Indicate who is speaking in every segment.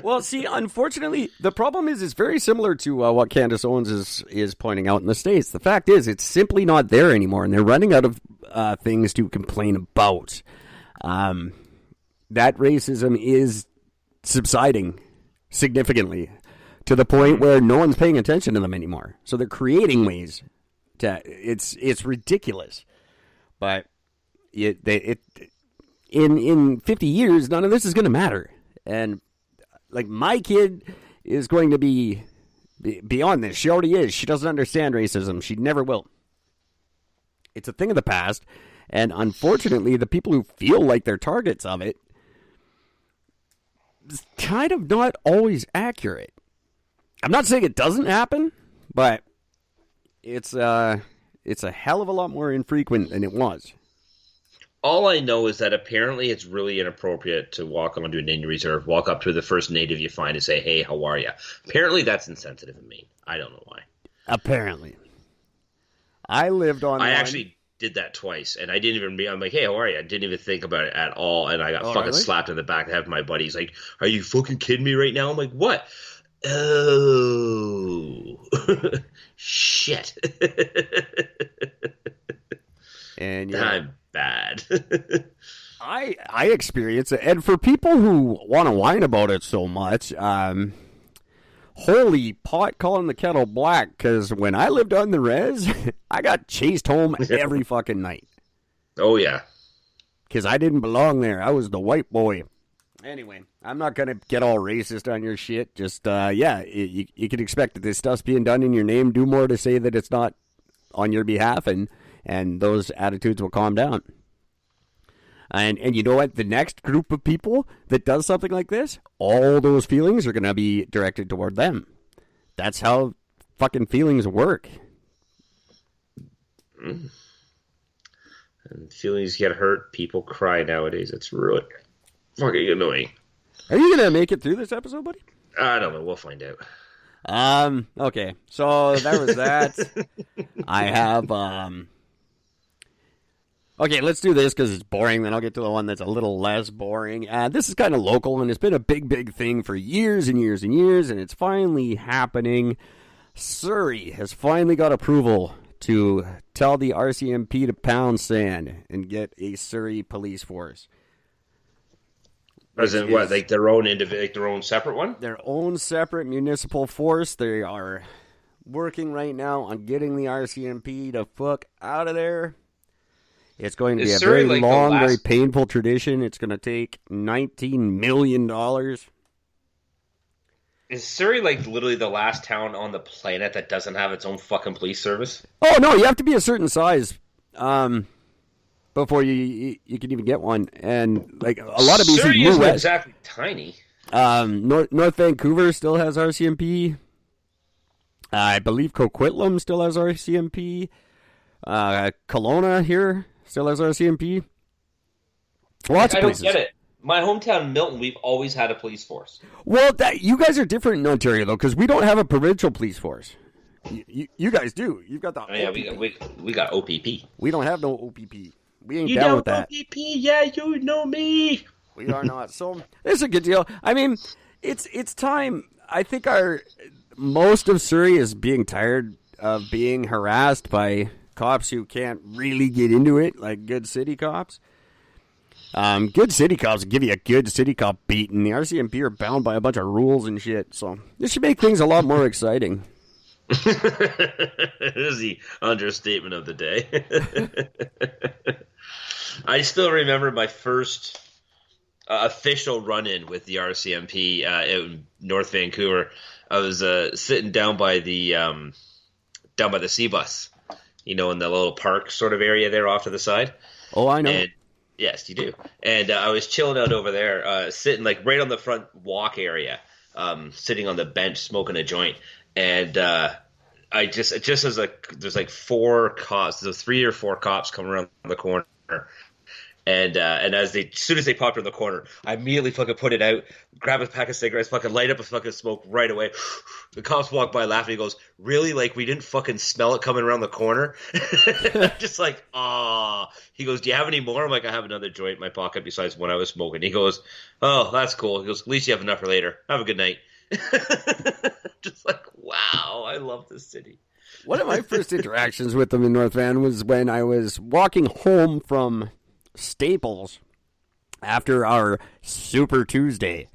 Speaker 1: Well, see, unfortunately, the problem is it's very similar to what Candace Owens is pointing out in the States. The fact is, it's simply not there anymore, and they're running out of things to complain about. That racism is subsiding significantly to the point where no one's paying attention to them anymore. So they're creating ways to. It's ridiculous, but in 50 years, none of this is going to matter, and. Like, my kid is going to be beyond this. She already is. She doesn't understand racism. She never will. It's a thing of the past. And unfortunately, the people who feel like they're targets of it is kind of not always accurate. I'm not saying it doesn't happen, but it's a hell of a lot more infrequent than it was.
Speaker 2: All I know is that apparently it's really inappropriate to walk onto an Indian reserve, walk up to the first native you find and say, "Hey, how are you?" Apparently that's insensitive in Maine. I don't know why.
Speaker 1: Apparently. I
Speaker 2: actually did that twice, and I didn't even I'm like, "Hey, how are you?" I didn't even think about it at all, and I got fucking slapped in the back of the head. My buddy's like, "Are you fucking kidding me right now?" I'm like, "What?" Oh. Shit.
Speaker 1: And
Speaker 2: I'm bad.
Speaker 1: I experience it, and for people who want to whine about it so much, holy pot calling the kettle black, because when I lived on the res, I got chased home every fucking night.
Speaker 2: Oh, yeah.
Speaker 1: Because I didn't belong there. I was the white boy. Anyway, I'm not going to get all racist on your shit. Just, you can expect that this stuff's being done in your name. Do more to say that it's not on your behalf, and those attitudes will calm down. And you know what? The next group of people that does something like this, all those feelings are going to be directed toward them. That's how fucking feelings work.
Speaker 2: And feelings get hurt. People cry nowadays. It's really fucking annoying.
Speaker 1: Are you going to make it through this episode, buddy?
Speaker 2: I don't know. We'll find out.
Speaker 1: Okay. So there was that. I have, Okay, let's do this because it's boring. Then I'll get to the one that's a little less boring. This is kind of local, and it's been a big thing for years and years and years, and it's finally happening. Surrey has finally got approval to tell the RCMP to pound sand and get a Surrey police force.
Speaker 2: As in what, like their own their own separate one?
Speaker 1: Their own separate municipal force. They are working right now on getting the RCMP to fuck out of there. It's going to be a very long, very painful tradition. It's going to take $19 million.
Speaker 2: Is Surrey like literally the last town on the planet that doesn't have its own fucking police service?
Speaker 1: Oh, no, you have to be a certain size before you can even get one. And like a lot of BC
Speaker 2: Surrey isn't exactly tiny.
Speaker 1: North Vancouver still has RCMP. I believe Coquitlam still has RCMP. Kelowna here still has RCMP. Lots of places.
Speaker 2: I don't get it. My hometown, Milton, we've always had a police force.
Speaker 1: Well, you guys are different in Ontario, though, because we don't have a provincial police force. You guys do. You've got the
Speaker 2: we got OPP.
Speaker 1: We don't have no OPP. We ain't down with that.
Speaker 2: OPP, yeah, you know me.
Speaker 1: We are not. So this is a good deal. I mean, it's time. I think most of Surrey is being tired of being harassed by cops who can't really get into it, like good city cops. Good city cops give you a good city cop beat, and the RCMP are bound by a bunch of rules and shit. So this should make things a lot more exciting.
Speaker 2: It is the understatement of the day. I still remember my first official run-in with the RCMP in North Vancouver. I was sitting down by the C bus, in the little park sort of area there off to the side.
Speaker 1: Oh, I know.
Speaker 2: And, yes, you do. And I was chilling out over there, sitting like right on the front walk area, sitting on the bench smoking a joint. And I just as there's like four cops, there's 3 or 4 cops coming around the corner, And as soon as they popped in the corner, I immediately fucking put it out, grab a pack of cigarettes, fucking light up a fucking smoke right away. The cops walk by laughing. He goes, "Really? Like we didn't fucking smell it coming around the corner?" I'm just like, ah. He goes, "Do you have any more?" I'm like, "I have another joint in my pocket besides one I was smoking." He goes, "Oh, that's cool." He goes, "At least you have enough for later. Have a good night." Just like, wow, I love this city.
Speaker 1: One of my first interactions with them in North Van was when I was walking home from Staples after our Super Tuesday.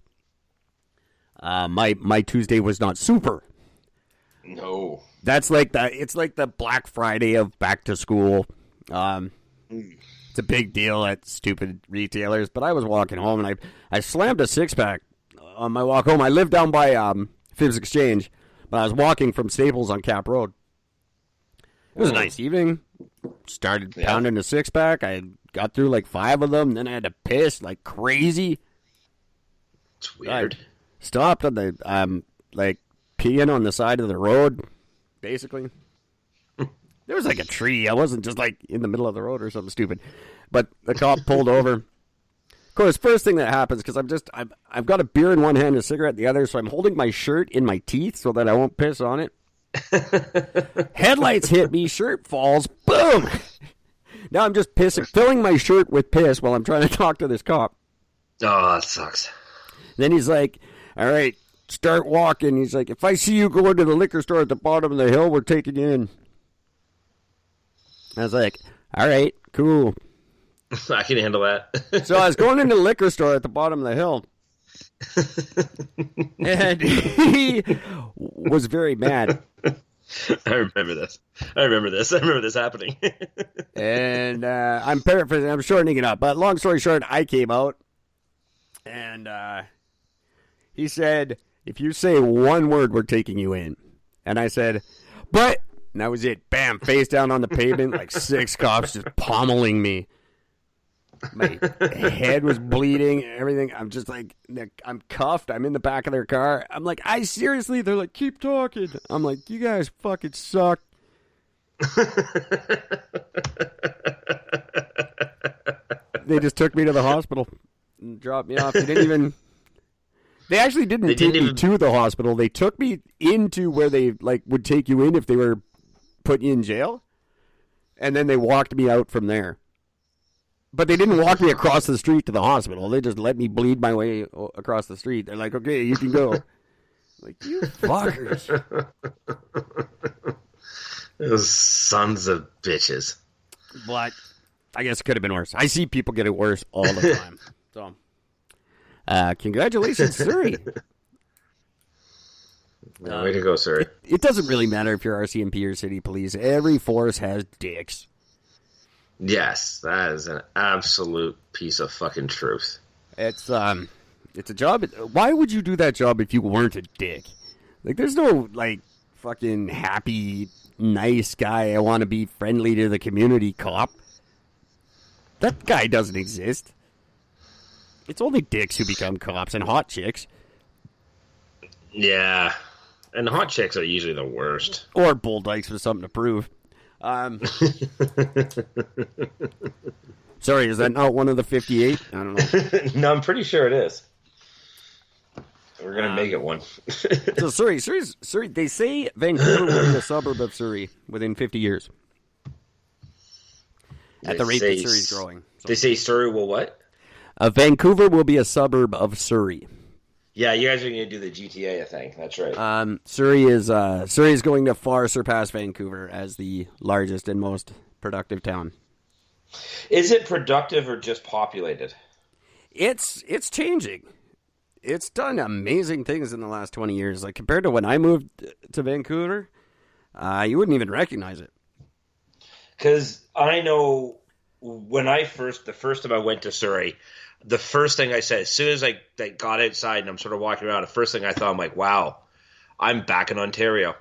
Speaker 1: My Tuesday was not super.
Speaker 2: No.
Speaker 1: That's like it's like the Black Friday of back to school. It's a big deal at stupid retailers, but I was walking home and I slammed a 6-pack on my walk home. I lived down by Phipps Exchange, but I was walking from Staples on Cap Road. It was a nice evening. Started pounding a 6-pack. I got through like 5 of them. Then I had to piss like crazy.
Speaker 2: It's weird.
Speaker 1: I stopped on the like peeing on the side of the road, basically. There was like a tree. I wasn't just like in the middle of the road or something stupid. But the cop pulled over. Of course, first thing that happens, because I've got a beer in one hand and a cigarette in the other, so I'm holding my shirt in my teeth so that I won't piss on it. Headlights hit me, shirt falls, boom! Now I'm just filling my shirt with piss while I'm trying to talk to this cop.
Speaker 2: Oh, that sucks.
Speaker 1: Then he's like, all right, start walking. He's like, if I see you going to the liquor store at the bottom of the hill, we're taking you in. I was like, all right, cool.
Speaker 2: I can handle that.
Speaker 1: So I was going into the liquor store at the bottom of the hill. And he was very mad.
Speaker 2: I remember this happening.
Speaker 1: And I'm paraphrasing, I'm shortening it up. But long story short, I came out. And he said, if you say one word, we're taking you in. And I said, but... And that was it. Bam, face down on the pavement, like 6 cops just pommeling me. My head was bleeding, everything. I'm just like, I'm cuffed. I'm in the back of their car. I'm like, seriously? They're like, keep talking. I'm like, you guys fucking suck. They just took me to the hospital and dropped me off. They actually didn't take me to the hospital. They took me into where they like would take you in if they were put you in jail, and then they walked me out from there. But they didn't walk me across the street to the hospital. They just let me bleed my way across the street. They're like, okay, you can go. Like, you fuckers.
Speaker 2: Those sons of bitches.
Speaker 1: But I guess it could have been worse. I see people get it worse all the time. So, congratulations, Surrey.
Speaker 2: Way to go, sir.
Speaker 1: It doesn't really matter if you're RCMP or City Police. Every force has dicks.
Speaker 2: Yes, that is an absolute piece of fucking truth.
Speaker 1: It's a job. Why would you do that job if you weren't a dick? Like, there's no, like, fucking happy, nice guy, I want to be friendly to the community cop. That guy doesn't exist. It's only dicks who become cops and hot chicks.
Speaker 2: Yeah. And hot chicks are usually the worst.
Speaker 1: Or bull dykes with something to prove. Sorry, is that not one of the 58? I don't know.
Speaker 2: No, I'm pretty sure it is. We're going to make it one.
Speaker 1: So Surrey, they say Vancouver will be a suburb of Surrey within 50 years. At the rate that Surrey's growing. So.
Speaker 2: They say Surrey will what?
Speaker 1: Vancouver will be a suburb of Surrey.
Speaker 2: Yeah, you guys are going to do the GTA, I think. That's right.
Speaker 1: Surrey is going to far surpass Vancouver as the largest and most productive town.
Speaker 2: Is it productive or just populated?
Speaker 1: It's changing. It's done amazing things in the last 20 years. Like, compared to when I moved to Vancouver, you wouldn't even recognize it.
Speaker 2: Because I know when the first time I went to Surrey, the first thing I said, as soon as I got outside and I'm sort of walking around, the first thing I thought, I'm like, wow, I'm back in Ontario.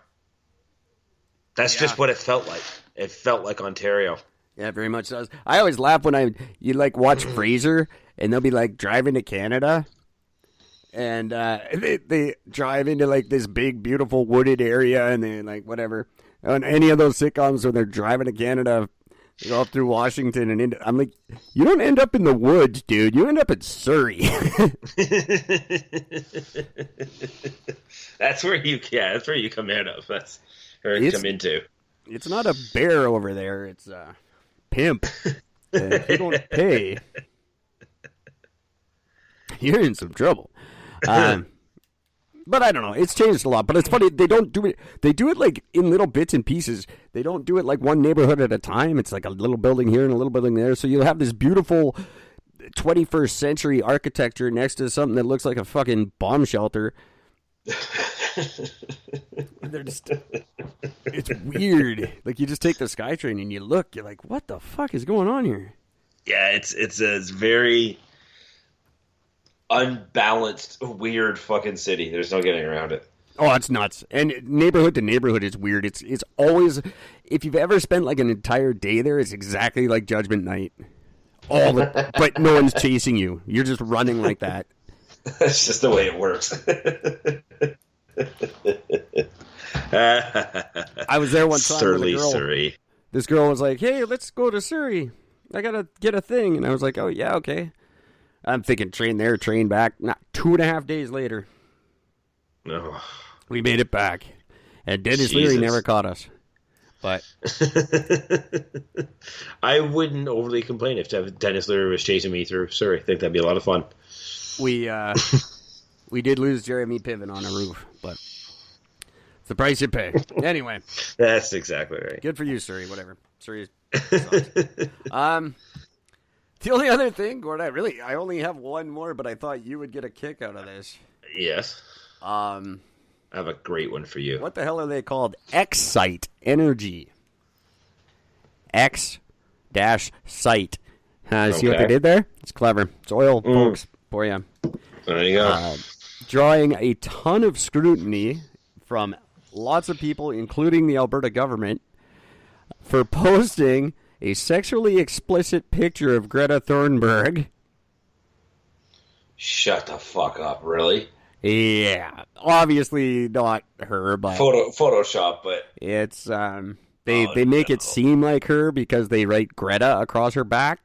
Speaker 2: That's just what it felt like. It felt like Ontario.
Speaker 1: Yeah, it very much does. I always laugh when you like watch Fraser and they'll be like driving to Canada and they drive into like this big, beautiful wooded area and they like whatever. On any of those sitcoms when they're driving to Canada, You go up through Washington and I'm like, you don't end up in the woods, dude. You end up in Surrey.
Speaker 2: That's where you come out of. That's where you come into.
Speaker 1: It's not a bear over there. It's a pimp. And if you don't pay, you're in some trouble. But I don't know. It's changed a lot. But it's funny. They don't do it. They do it like in little bits and pieces. They don't do it like one neighborhood at a time. It's like a little building here and a little building there. So you'll have this beautiful 21st century architecture next to something that looks like a fucking bomb shelter. They're just, it's weird. Like you just take the SkyTrain and you look. You're like, what the fuck is going on here?
Speaker 2: Yeah, it's very unbalanced, weird fucking city. There's no getting around it.
Speaker 1: Oh, it's nuts. And neighborhood to neighborhood is weird. It's always, if you've ever spent like an entire day there, it's exactly like Judgment Night. But no one's chasing you. You're just running like that.
Speaker 2: That's just the way it works.
Speaker 1: I was there one time
Speaker 2: Surly
Speaker 1: with a girl.
Speaker 2: Surrey.
Speaker 1: This girl was like, hey, let's go to Surrey. I got to get a thing. And I was like, oh, yeah, okay. I'm thinking train there, train back. Not 2.5 days later.
Speaker 2: No.
Speaker 1: We made it back. And Dennis Leary never caught us. But
Speaker 2: I wouldn't overly complain if Dennis Leary was chasing me through Surrey. I think that'd be a lot of fun.
Speaker 1: We did lose Jeremy Piven on a roof, but it's the price you pay. Anyway.
Speaker 2: That's exactly right.
Speaker 1: Good for you, Surrey. Whatever. Surrey sucks. The only other thing, Gord, I only have one more, but I thought you would get a kick out of this.
Speaker 2: Yes. I have a great one for you.
Speaker 1: What the hell are they called? X-Site Energy. X-Site. See what they did there? It's clever. It's oil, folks, for you.
Speaker 2: There you go.
Speaker 1: Drawing a ton of scrutiny from lots of people, including the Alberta government, for posting a sexually explicit picture of Greta Thunberg.
Speaker 2: Shut the fuck up, really?
Speaker 1: Yeah. Obviously not her, but
Speaker 2: Photoshop, but
Speaker 1: it's they make it seem like her because they write Greta across her back.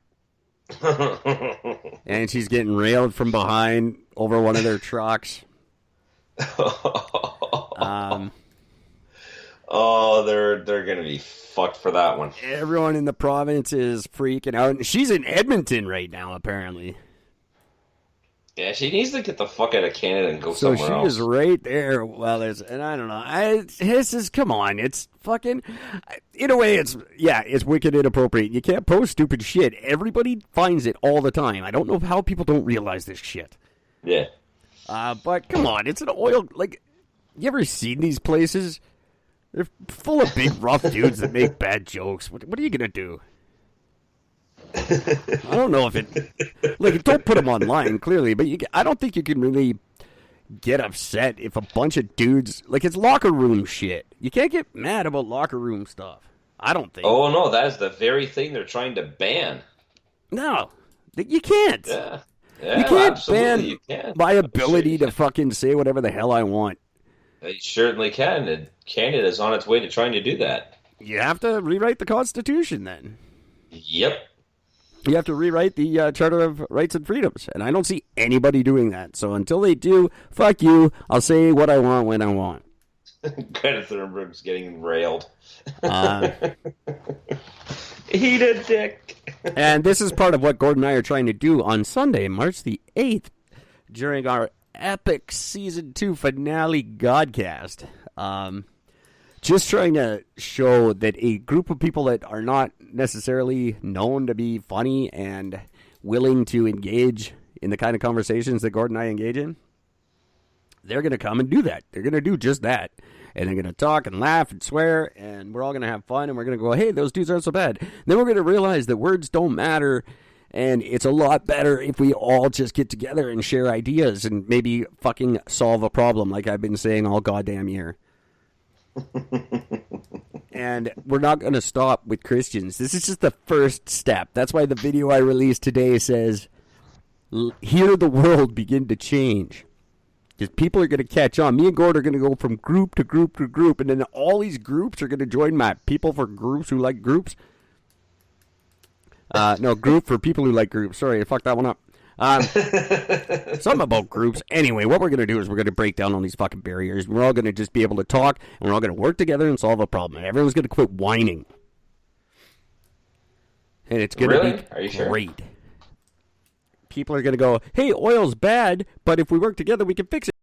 Speaker 1: And she's getting railed from behind over one of their trucks.
Speaker 2: They're gonna be fucked for that one.
Speaker 1: Everyone in the province is freaking out. And she's in Edmonton right now, apparently.
Speaker 2: Yeah, she needs to get the fuck out of Canada and go somewhere else.
Speaker 1: So she is right there. Well, and I don't know. This is, come on. It's fucking, in a way, it's wicked inappropriate. You can't post stupid shit. Everybody finds it all the time. I don't know how people don't realize this shit.
Speaker 2: Yeah.
Speaker 1: But come on, it's an oil, like, you ever seen these places? They're full of big, rough dudes that make bad jokes. What are you going to do? I don't know if like, don't put them online, clearly, but I don't think you can really get upset if a bunch of dudes, like, it's locker room shit. You can't get mad about locker room stuff. I don't think.
Speaker 2: Oh, no, that is the very thing they're trying to ban.
Speaker 1: No, you can't.
Speaker 2: Yeah,
Speaker 1: you can't
Speaker 2: absolutely,
Speaker 1: ban my ability to fucking say whatever the hell I want.
Speaker 2: You certainly can, and Canada's on its way to trying to do that.
Speaker 1: You have to rewrite the Constitution, then.
Speaker 2: Yep.
Speaker 1: You have to rewrite the Charter of Rights and Freedoms, and I don't see anybody doing that. So until they do, fuck you. I'll say what I want when I want.
Speaker 2: Greta Thunberg's getting railed. Eat a dick.
Speaker 1: And this is part of what Gordon and I are trying to do on Sunday, March the 8th, during our epic Season 2 finale Godcast. Just trying to show that a group of people that are not necessarily known to be funny and willing to engage in the kind of conversations that Gordon and I engage in, they're going to come and do that. They're going to do just that. And they're going to talk and laugh and swear, and we're all going to have fun, and we're going to go, hey, those dudes aren't so bad. And then we're going to realize that words don't matter, and it's a lot better if we all just get together and share ideas and maybe fucking solve a problem like I've been saying all goddamn year. And we're not going to stop with Christians. This is just the first step. That's why the video I released today says, hear the world begin to change. Because people are going to catch on. Me and Gord are going to go from group to group to group, and then all these groups are going to join my people for groups who like groups. No, group for people who like groups. Sorry, I fucked that one up. Something about groups. Anyway, what we're going to do is we're going to break down all these fucking barriers. We're all going to just be able to talk, and we're all going to work together and solve a problem. And everyone's going to quit whining. And it's going to be great. People are going to go, hey, oil's bad, but if we work together, we can fix it.